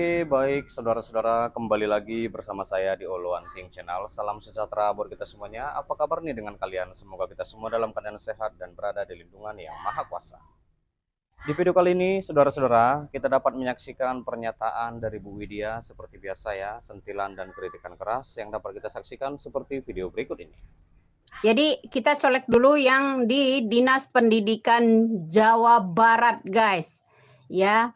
Oke, baik saudara-saudara, kembali lagi bersama saya di Oloan King Channel. Salam sejahtera buat kita semuanya. Apa kabar nih dengan kalian? Semoga kita semua dalam keadaan sehat dan berada di lindungan yang maha kuasa. Di video kali ini, saudara-saudara, kita dapat menyaksikan pernyataan dari Bu Widya seperti biasa ya, sentilan dan kritikan keras yang dapat kita saksikan seperti video berikut ini. Jadi kita colek dulu yang di Dinas Pendidikan Jawa Barat, guys. Ya,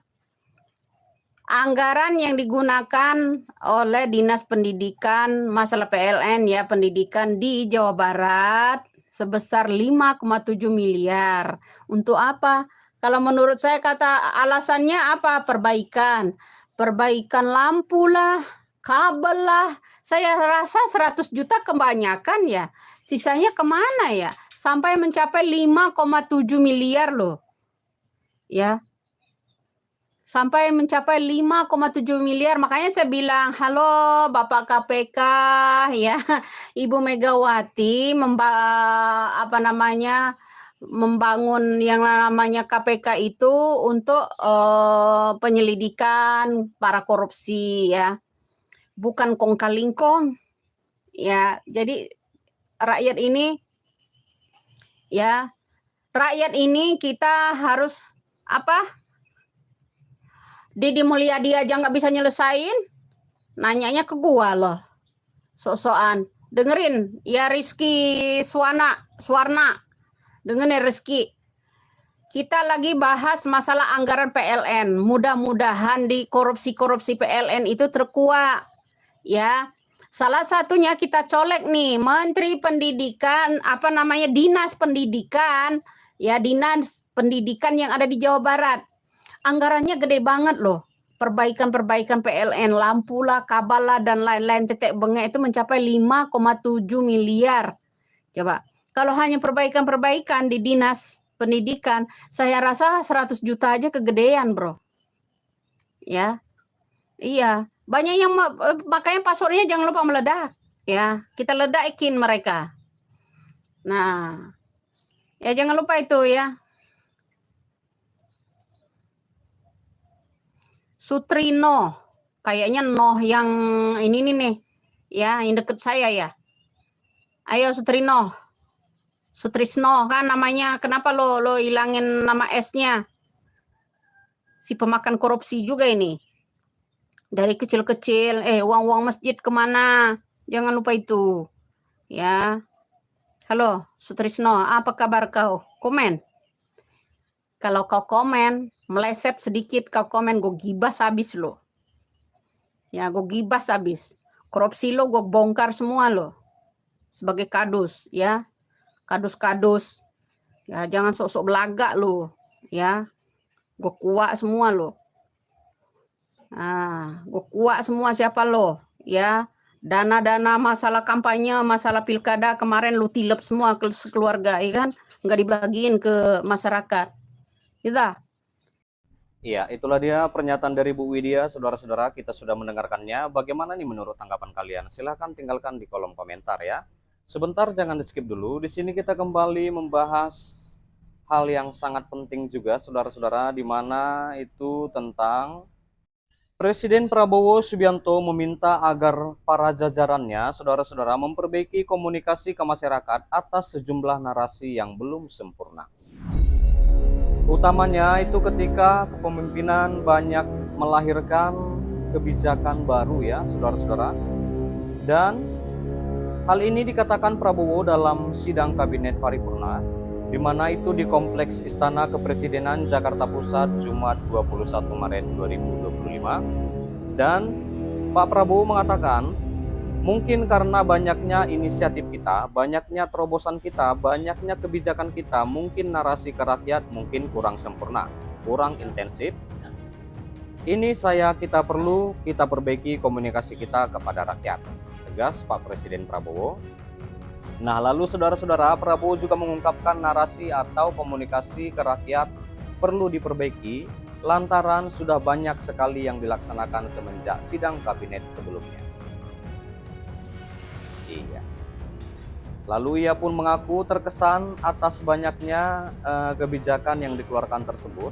anggaran yang digunakan oleh Dinas Pendidikan masalah PLN ya, pendidikan di Jawa Barat sebesar 5,7 miliar. Untuk apa? Kalau menurut saya kata alasannya apa? Perbaikan lampu lah, kabel lah. Saya rasa 100 juta kebanyakan ya. Sisanya kemana ya? Sampai mencapai 5,7 miliar loh. Ya. Sampai mencapai 5,7 miliar. Makanya saya bilang, halo Bapak KPK ya, Ibu Megawati membangun yang namanya KPK itu untuk penyelidikan para korupsi ya. Bukan kong kali kong. Ya, jadi rakyat ini ya, rakyat ini kita harus apa? Deddy Mulyadi aja nggak bisa nyelesain, nanyanya ke gua loh. Sok-sokan. Dengerin ya Rizky Suwarna. Dengerin ya Rizky. Kita lagi bahas masalah anggaran PLN. Mudah-mudahan di korupsi-korupsi PLN itu terkuak. Ya. Salah satunya kita colek nih Menteri Pendidikan, Dinas Pendidikan, ya Dinas Pendidikan yang ada di Jawa Barat. Anggarannya gede banget loh. Perbaikan PLN, lampu lah, kabel lah, dan lain-lain tetek bengek itu mencapai 5,7 miliar. Coba, kalau hanya perbaikan di Dinas Pendidikan, saya rasa 100 juta aja kegedean, bro. Ya, iya. Banyak yang makanya passwordnya jangan lupa meledak. Ya, kita ledakin mereka. Nah, ya jangan lupa itu ya. Sutrino, kayaknya Noh yang ini nih, ya, yang deket saya ya. Ayo Sutrisno kan namanya. Kenapa lo hilangin nama S-nya? Si pemakan korupsi juga ini. Dari kecil-kecil, uang masjid kemana? Jangan lupa itu, ya. Halo Sutrisno, apa kabar kau? Komen. Kalau kau komen, meleset sedikit kau komen, gue gibas habis lo. Ya, gue gibas habis. Korupsi lo gue bongkar semua lo. Sebagai kadus, ya. Kadus. Ya, jangan sok-sok belagak lo, ya. Gue kuat semua lo. Gue kuat semua siapa lo, ya. Dana-dana masalah kampanye, masalah pilkada kemarin lu tilep semua ke sekeluarga, ya kan? Nggak dibagiin ke masyarakat. Kita. Iya, itulah dia pernyataan dari Bu Widya, saudara-saudara. Kita sudah mendengarkannya. Bagaimana nih menurut tanggapan kalian? Silahkan tinggalkan di kolom komentar ya. Sebentar, jangan di skip dulu. Di sini kita kembali membahas hal yang sangat penting juga, saudara-saudara, di mana itu tentang Presiden Prabowo Subianto meminta agar para jajarannya, saudara-saudara, memperbaiki komunikasi ke masyarakat atas sejumlah narasi yang belum sempurna. Utamanya itu ketika kepemimpinan banyak melahirkan kebijakan baru ya, saudara-saudara. Dan hal ini dikatakan Prabowo dalam sidang kabinet paripurna, di mana itu di Kompleks Istana Kepresidenan Jakarta Pusat Jumat 21 Maret 2025. Dan Pak Prabowo mengatakan, mungkin karena banyaknya inisiatif kita, banyaknya terobosan kita, banyaknya kebijakan kita, mungkin narasi ke rakyat mungkin kurang sempurna, kurang intensif. Ini kita perlu perbaiki komunikasi kita kepada rakyat, tegas Pak Presiden Prabowo. Nah, lalu saudara-saudara, Prabowo juga mengungkapkan narasi atau komunikasi ke rakyat perlu diperbaiki lantaran sudah banyak sekali yang dilaksanakan semenjak sidang kabinet sebelumnya. Iya. Lalu ia pun mengaku terkesan atas banyaknya kebijakan yang dikeluarkan tersebut.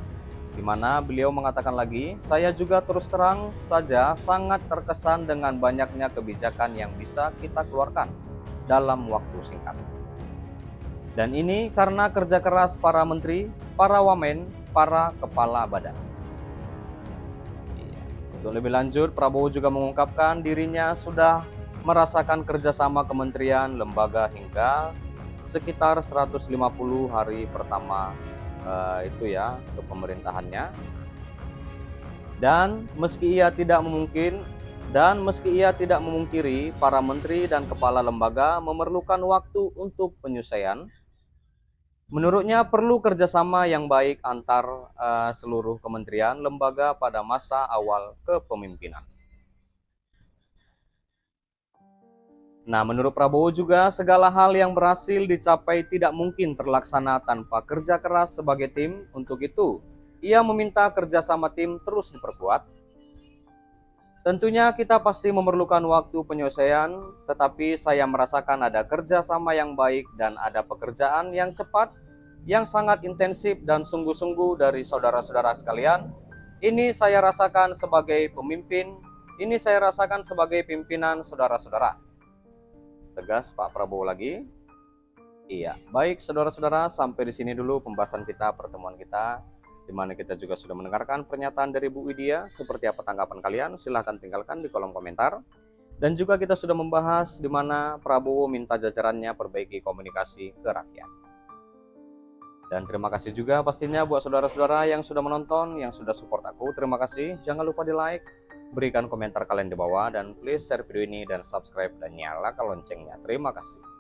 di mana beliau mengatakan lagi, saya juga terus terang saja sangat terkesan dengan banyaknya kebijakan yang bisa kita keluarkan dalam waktu singkat. Dan ini karena kerja keras para menteri, para wamen, para kepala badan. Untuk lebih lanjut, Prabowo juga mengungkapkan dirinya sudah merasakan kerjasama kementerian, lembaga hingga sekitar 150 hari pertama itu ya kepemerintahannya. Dan meski ia tidak memungkiri para menteri dan kepala lembaga memerlukan waktu untuk penyesuaian, menurutnya perlu kerjasama yang baik antar seluruh kementerian lembaga pada masa awal kepemimpinan. Nah, menurut Prabowo juga segala hal yang berhasil dicapai tidak mungkin terlaksana tanpa kerja keras sebagai tim. Untuk itu, ia meminta kerjasama tim terus diperkuat. Tentunya kita pasti memerlukan waktu penyelesaian, tetapi saya merasakan ada kerjasama yang baik dan ada pekerjaan yang cepat, yang sangat intensif dan sungguh-sungguh dari saudara-saudara sekalian. Ini saya rasakan sebagai pimpinan saudara-saudara. Tegas Pak Prabowo lagi. Iya, baik saudara-saudara, sampai di sini dulu pembahasan kita, pertemuan kita, di mana kita juga sudah mendengarkan pernyataan dari Bu Widya. Seperti apa tanggapan kalian? Silahkan tinggalkan di kolom komentar. Dan juga kita sudah membahas di mana Prabowo minta jajarannya perbaiki komunikasi ke rakyat. Dan terima kasih juga pastinya buat saudara-saudara yang sudah menonton, yang sudah support aku. Terima kasih. Jangan lupa di like, berikan komentar kalian di bawah, dan please share video ini dan subscribe dan nyalakan loncengnya. Terima kasih.